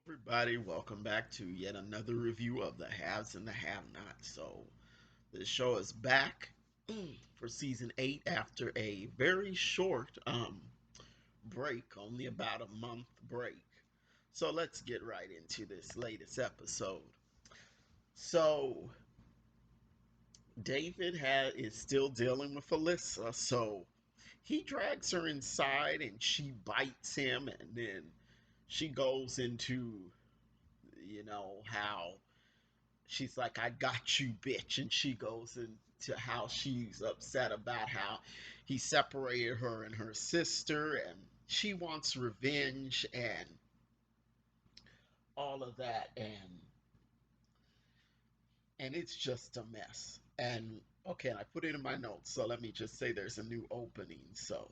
Everybody, welcome back to yet another review of the Haves and the Have-Nots. So, this show is back for season 8 after a very short break, only about a month break. So, let's get right into this latest episode. So, is still dealing with Alyssa. So, he drags her inside and she bites him, and then she goes into, how she's like, I got you, bitch. And she goes into how she's upset about how he separated her and her sister, and she wants revenge and all of that. And it's just a mess. And okay, I put it in my notes, so let me just say there's a new opening. So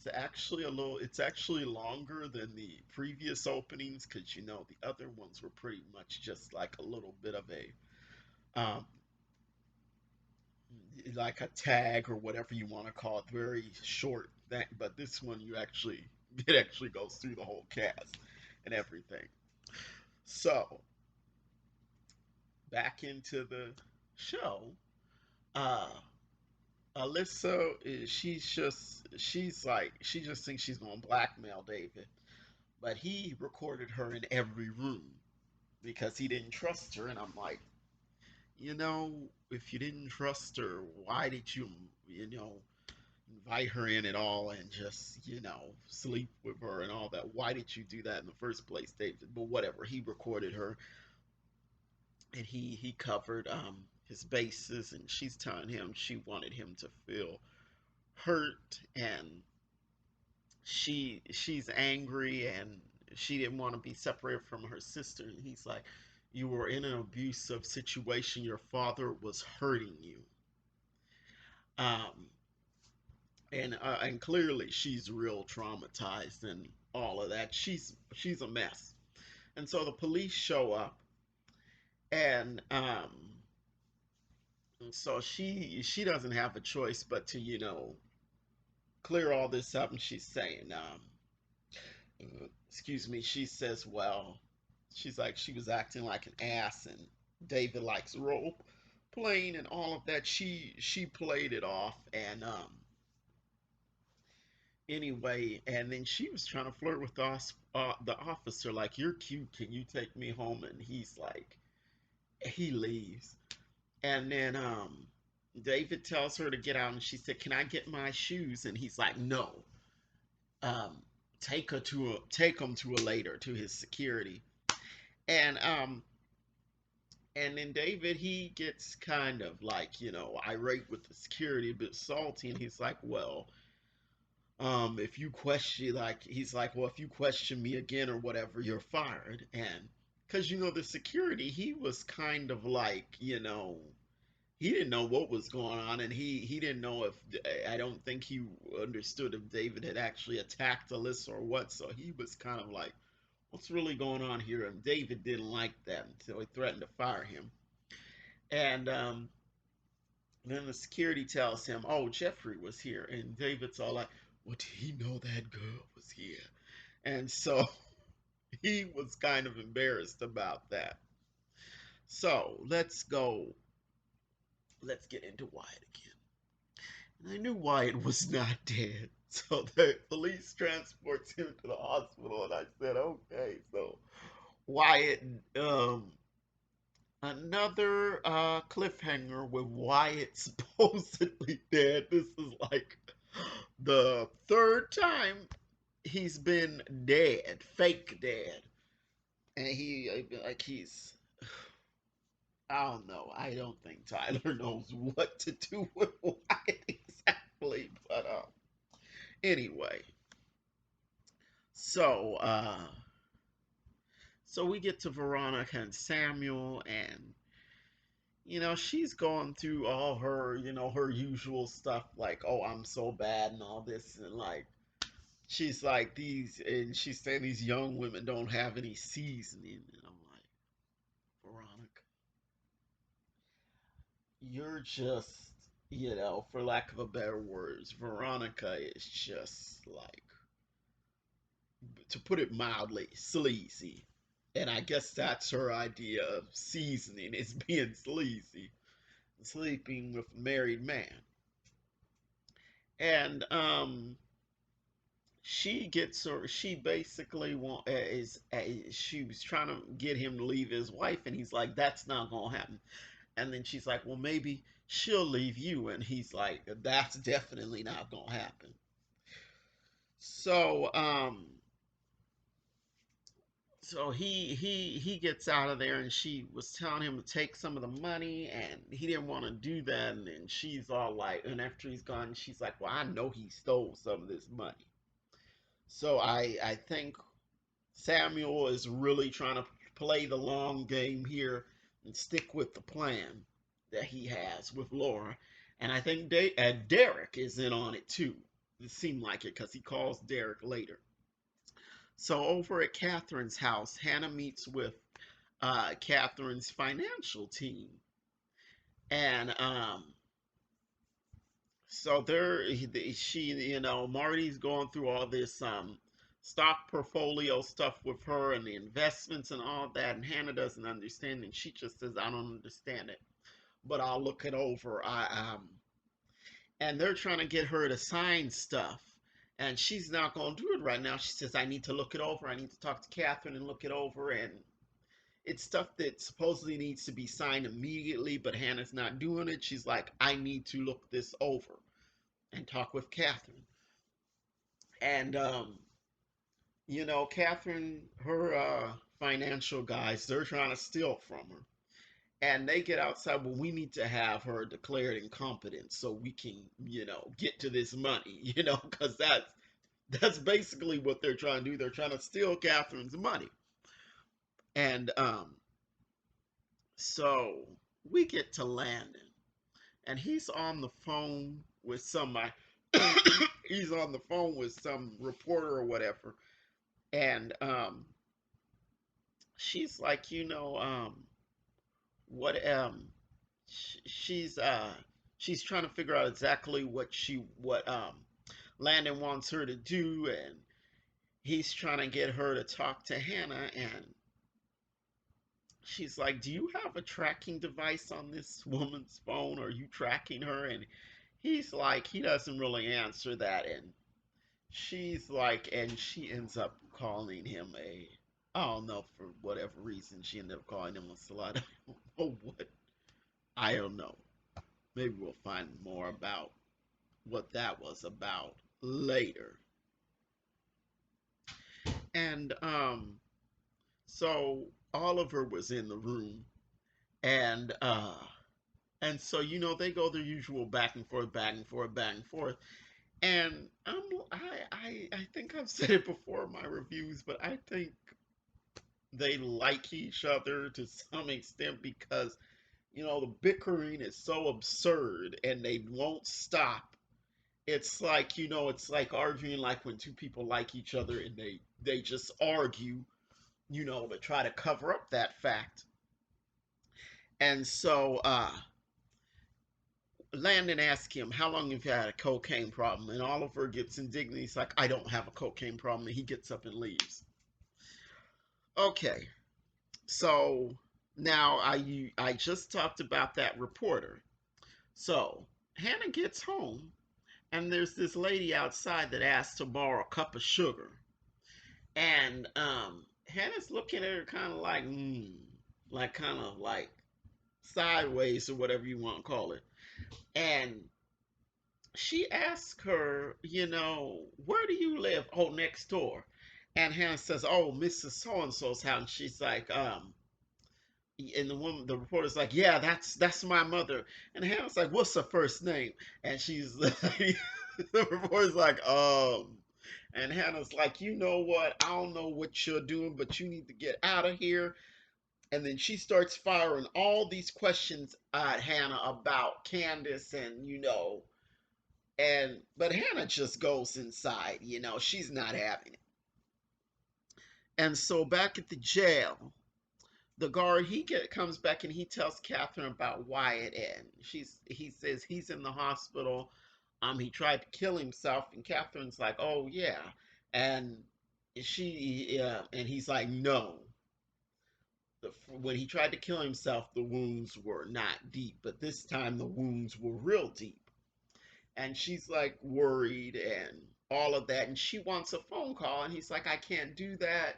it's actually longer than the previous openings because the other ones were pretty much just like a little bit of a like a tag or whatever you want to call it, very short thing. But this one, it actually goes through the whole cast and everything. So back into the show. Uh, Alyssa is she just thinks she's gonna blackmail David, but he recorded her in every room because he didn't trust her, and I'm like, if you didn't trust her, why did you invite her in at all and just, sleep with her and all that? Why did you do that in the first place, David? But whatever, he recorded her and he covered his bases, and she's telling him she wanted him to feel hurt, and she's angry, and she didn't want to be separated from her sister, and he's like, you were in an abusive situation, your father was hurting you. um and clearly she's real traumatized and all of that. She's a mess. And so the police show up, and so she doesn't have a choice but to clear all this up. And she's saying, excuse me, she says, well, she's like, she was acting like an ass, and David likes role playing and all of that. She played it off, and anyway, and then she was trying to flirt with us, the officer, like, you're cute, can you take me home? And he's like, he leaves. And then David tells her to get out, and she said, can I get my shoes? And he's like, no. um take him to a later, to his security. And um and then David, he gets kind of like, irate with the security, a bit salty, and he's like, well, if you question, like, he's like, well, if you question me again or whatever, you're fired. And because the security, he was kind of like, he didn't know what was going on, and he didn't know if, I don't think he understood if David had actually attacked Alyssa or what. So he was kind of like, what's really going on here? And David didn't like that, so he threatened to fire him. And then the security tells him, oh, Jeffrey was here. And David's all like, well, did he know that girl was here? And so he was kind of embarrassed about that. So let's get into Wyatt again. And I knew Wyatt was not dead. So the police transports him to the hospital, and I said, okay, so Wyatt, another cliffhanger with Wyatt supposedly dead. This is like the third time he's been dead, fake dead. And he's, I don't know. I don't think Tyler knows what to do with Wyatt exactly. But anyway, so so we get to Veronica and Samuel, and she's going through all her, her usual stuff, like, oh, I'm so bad and all this, and like, she's like, she's saying these young women don't have any seasoning, and I'm like, Veronica, you're just, for lack of a better words, Veronica is just like to put it mildly, sleazy. And I guess that's her idea of seasoning is being sleazy, sleeping with a married man. And she gets her. She basically she was trying to get him to leave his wife, and he's like, "That's not gonna happen." And then she's like, "Well, maybe she'll leave you," and he's like, "That's definitely not gonna happen." So he gets out of there, and she was telling him to take some of the money, and he didn't want to do that. And then she's all like, and after he's gone, she's like, "Well, I know he stole some of this money." So I think Samuel is really trying to play the long game here and stick with the plan that he has with Laura. And I think Derek is in on it too. It seemed like it because he calls Derek later. So over at Catherine's house, Hannah meets with Catherine's financial team. And so Marty's going through all this stock portfolio stuff with her and the investments and all that, and Hannah doesn't understand, and she just says, "I don't understand it, but I'll look it over." And they're trying to get her to sign stuff, and she's not going to do it right now. She says, "I need to look it over. I need to talk to Catherine and look it over." And it's stuff that supposedly needs to be signed immediately, but Hannah's not doing it. She's like, "I need to look this over and talk with Catherine." And Catherine, her financial guys, they're trying to steal from her. And they get outside, well, we need to have her declared incompetent so we can, get to this money, because that's basically what they're trying to do. They're trying to steal Catherine's money. And so we get to Landon, and he's on the phone with somebody. He's on the phone with some reporter or whatever. And she's like, what she's she's trying to figure out exactly what Landon wants her to do, and he's trying to get her to talk to Hannah. And she's like, "Do you have a tracking device on this woman's phone? Are you tracking her?" And he's like, he doesn't really answer that. And she's like, and she ends up calling him I don't know, for whatever reason she ended up calling him a slut. I don't know what. I don't know. Maybe we'll find more about what that was about later. And so Oliver was in the room, and so they go their usual back and forth, back and forth, back and forth. And I think I've said it before in my reviews, but I think they like each other to some extent because the bickering is so absurd and they won't stop. It's like, it's like arguing, like when two people like each other and they just argue, to try to cover up that fact. And so Landon asks him, "How long have you had a cocaine problem?" And Oliver gets indignant. He's like, "I don't have a cocaine problem." And he gets up and leaves. Okay, so now I just talked about that reporter. So Hannah gets home, and there's this lady outside that asks to borrow a cup of sugar. And Hannah's looking at her kind of like, like kind of like sideways or whatever you want to call it. And she asks her, "Where do you live?" "Oh, next door." And Hannah says, "Oh, Mrs. So and so's house." And she's like, and the reporter's like, "Yeah, that's my mother." And Hannah's like, "What's her first name?" And she's like, the reporter's like, and Hannah's like, "You know what? I don't know what you're doing, but you need to get out of here." And then she starts firing all these questions at Hannah about Candace, and but Hannah just goes inside, she's not having it. And so back at the jail, the guard comes back and he tells Catherine about Wyatt, and he says he's in the hospital. He tried to kill himself, and Catherine's like, "Oh yeah," and and he's like, no. When he tried to kill himself, the wounds were not deep, but this time the wounds were real deep. And she's like worried and all of that, and she wants a phone call, and he's like, I can't do that,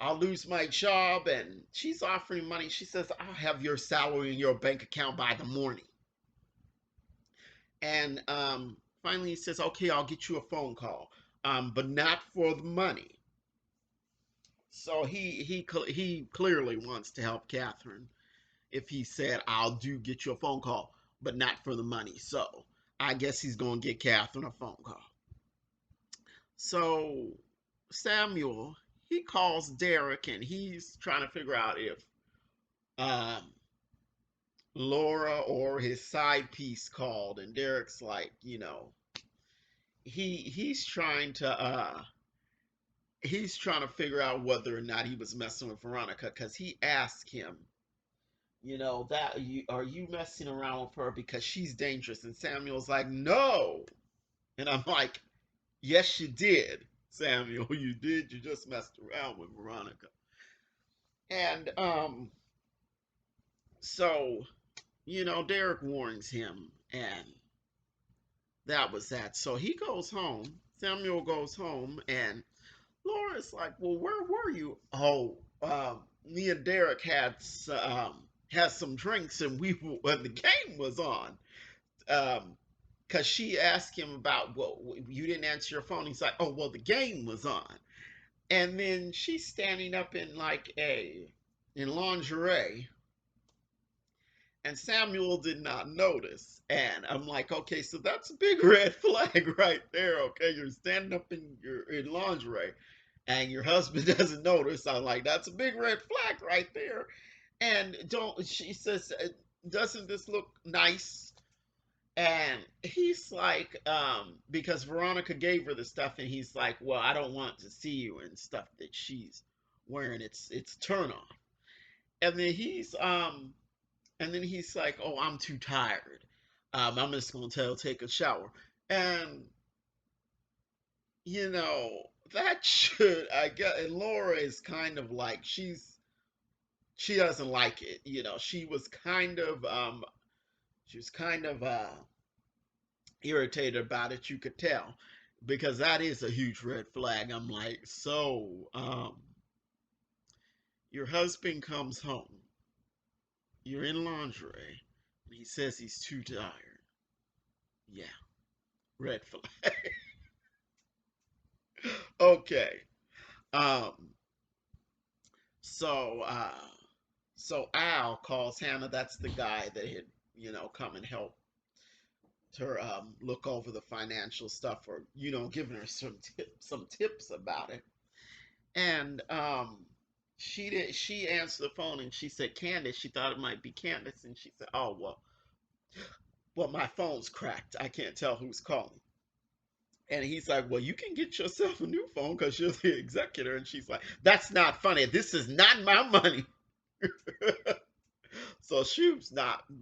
I'll lose my job. And she's offering money. She says, I'll have your salary in your bank account by the morning. And finally he says, okay, I'll get you a phone call, but not for the money. So he clearly wants to help Catherine if he said, I'll do get you a phone call, but not for the money. So I guess he's going to get Catherine a phone call. So Samuel, he calls Derek, and he's trying to figure out if um, Laura or his side piece called. And Derek's like, he's trying to figure out whether or not he was messing with Veronica, because he asked him, that are you messing around with her because she's dangerous? And Samuel's like, no. And I'm like, yes, you did, Samuel. You did. You just messed around with Veronica. And so Derek warns him, and that was that. So he goes home. Samuel goes home, and Laura's like, well, where were you? Oh, me and Derek had some drinks, and when the game was on. Because she asked him about, well, you didn't answer your phone. He's like, oh, well, the game was on. And then she's standing up in in lingerie, and Samuel did not notice. And I'm like, okay, so that's a big red flag right there. Okay, you're standing up in lingerie, and your husband doesn't notice. I'm like, that's a big red flag right there. And don't she says, doesn't this look nice? And he's like, because Veronica gave her the stuff, and he's like, well, I don't want to see you in stuff that she's wearing. It's turn on. And then he's like, oh, I'm too tired. I'm just gonna take a shower. And that should, I guess, and Laura is kind of like, she doesn't like it. She was kind of irritated about it, you could tell, because that is a huge red flag. I'm like, so your husband comes home, you're in lingerie, and he says he's too tired. Yeah, red flag. Okay. Um, so Al calls Hannah. That's the guy that had, come and help her look over the financial stuff, or giving her some tips about it. And she answered the phone, and she said Candace. She thought it might be Candace, and she said, oh, well, my phone's cracked, I can't tell who's calling. And he's like, well, you can get yourself a new phone because you're the executor. And she's like, that's not funny, this is not my money. So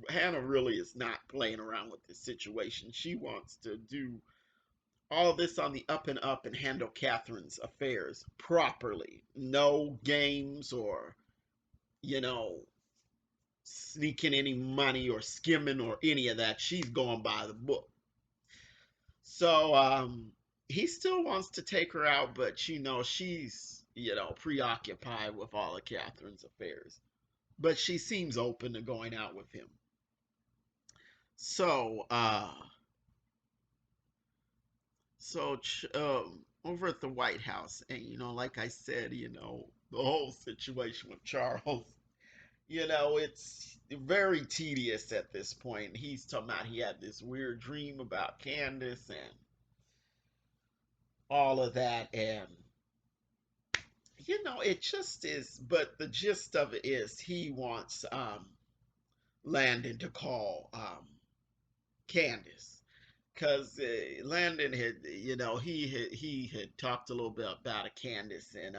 Hannah really is not playing around with this situation. She wants to do all this on the up and up and handle Catherine's affairs properly. No games or, you know, sneaking any money or skimming or any of that. She's going by the book. So he still wants to take her out, but she's, preoccupied with all of Catherine's affairs. But she seems open to going out with him. So over at the White House, and like I said, the whole situation with Charles, it's very tedious at this point. He's talking about he had this weird dream about Candace and all of that, and it just is. But the gist of it is he wants Landon to call Candace, because Landon had, he had talked a little bit about a Candace, and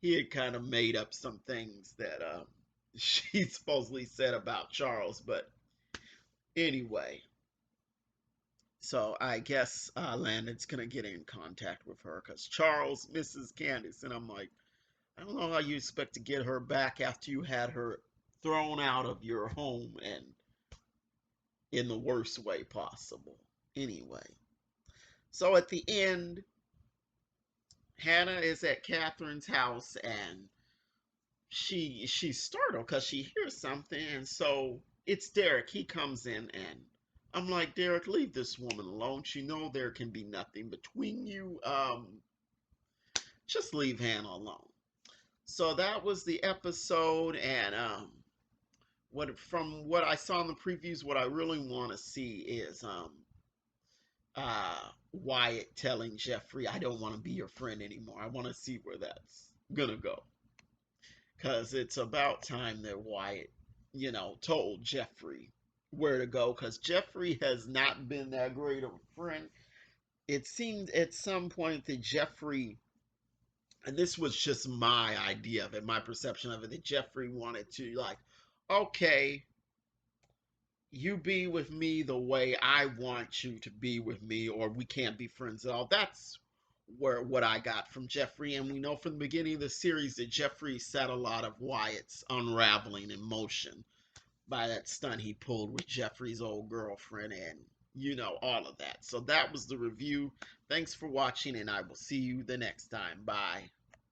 he had kind of made up some things that she supposedly said about Charles. But anyway, So I guess Landon's gonna get in contact with her because Charles misses Candace, and I'm like, I don't know how you expect to get her back after you had her thrown out of your home and in the worst way possible. Anyway, so at the end, Hannah is at Catherine's house and she's startled because she hears something, and so it's Derek. He comes in and I'm like, Derek, leave this woman alone. She know there can be nothing between you. Just leave Hannah alone. So that was the episode, and what from what I saw in the previews, what I really want to see is Wyatt telling Jeffrey, I don't want to be your friend anymore. I want to see where that's gonna go. Because it's about time that Wyatt, told Jeffrey where to go. Because Jeffrey has not been that great of a friend. It seemed at some point that Jeffrey, and this was just my idea of it, my perception of it, that Jeffrey wanted to, like, okay, you be with me the way I want you to be with me, or we can't be friends at all. That's where what I got from Jeffrey, and we know from the beginning of the series that Jeffrey set a lot of Wyatt's unraveling in motion by that stunt he pulled with Jeffrey's old girlfriend, and all of that. So that was the review. Thanks for watching, and I will see you the next time. Bye.